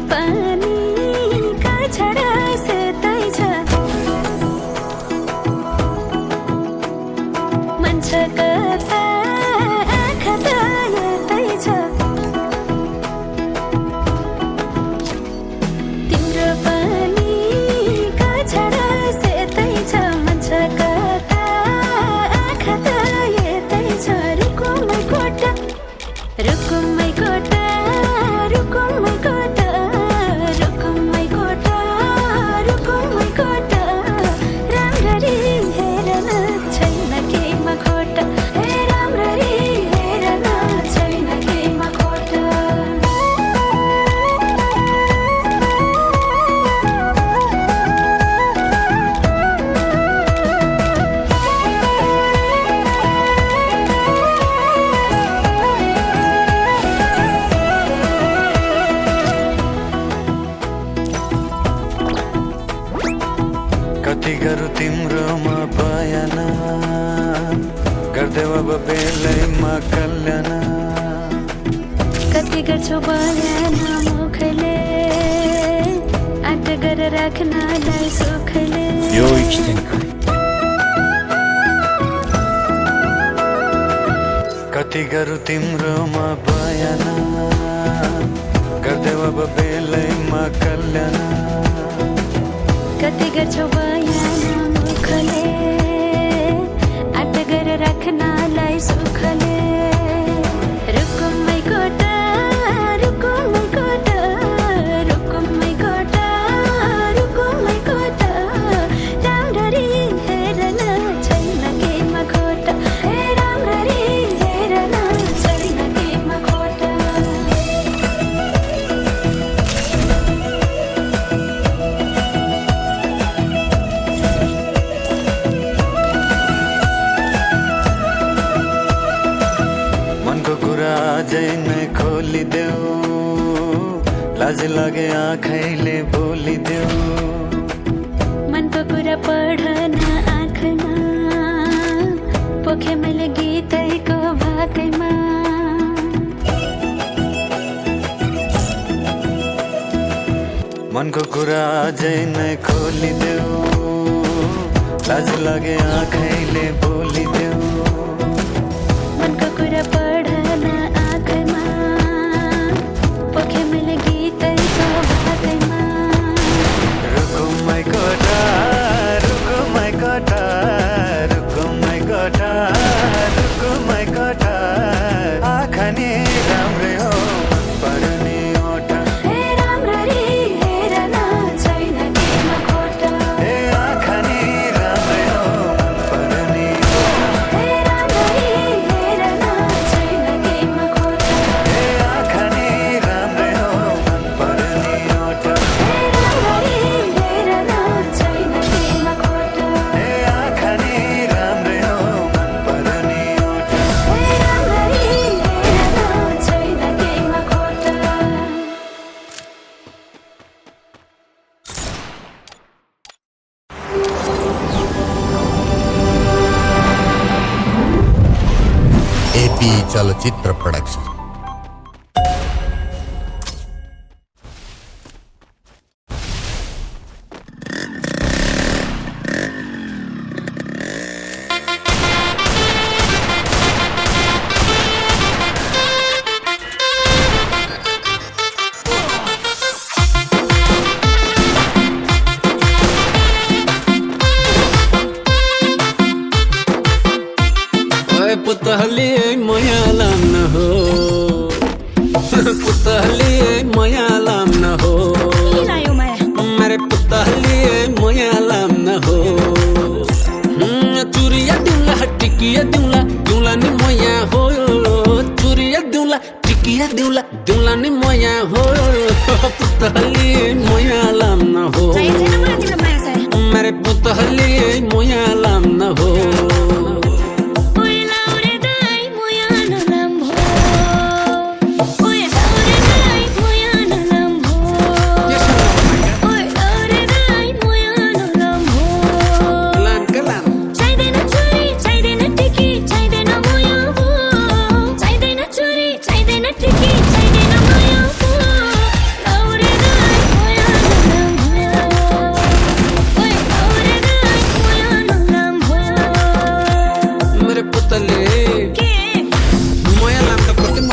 पनि काछडा सेतै छ मन छ कता आँखा त यतै छ तिम्रो पनि काछडा सेतै छ मन छ कता आँखा त यतै छ रुकुमै कोटा रुकुमै कोटा रुकुमै कोटा रुकुमै कोटा रुकुमै कोटा राम्ररी हेर्न छैन केमा खोटा हे राम्ररी हेर्न छैन केमा खोटा कति गरौँ तिम्रोमा बयान गर्देऊ अब बेलैमा कल्याण कति गर्छौ बयान मुखले आँट गरेर राख्नलाई सुखले यो extenka. कति गरौँ तिम्रोमा बयान गर्देऊ अब बेलैमा कल्याण कति गर्छौ बयान मुखले आँट गरेर राख्नलाई सुखले रुकुमै कोटा रुकुमै कोटा रुकुमै कोटा रुकुमै कोटा राम्ररी हेर्न छैन केमा खोटा हे राम्ररी हेर्न छैन केमा खोटा मनको कुरा अझै नै खोलिदेऊ लाज लागे आँखैले बोलिदेऊ मनको कुरा पढ्न आँखमा पोखे मैले गीतैको भाकैमा मनको कुरा अझै नै खोलिदेऊ लाज लागे आँखैले बोलिदेऊ मनको कुरा पढ्न आँखमा पोखे मैले गीतैको भाकैमा रुकुमै कोटा रुकुमै कोटा रुकुमै कोटा रुकुमै कोटा आँखा नि राम्रै हो पर्ने ओठा हे राम्ररी हेर्न छैन केमा खोटा ए आँखा नि राम्रै हो पर्ने ओठा हे राम्ररी हेर्न छैन केमा खोटा ए आँखा नि राम्रै हो पर्ने ओठा हे राम्ररी हेर्न छैन केमा खोटा ए आँखा नि राम्रै हो पर्ने ओठा हे राम्ररी हेर्न छैन केमा खोटा AP चलचित्र प्रोडक्सन. पुतहली माया लाम न हो पुतहली माया लाम न हो मेरे पुतहली माया लाम न हो चुरिया दिउला टिकिया दिउला दिउला नि माया हो चुरिया दिउला टिकिया दिउला दिउला नि माया हो पुतहली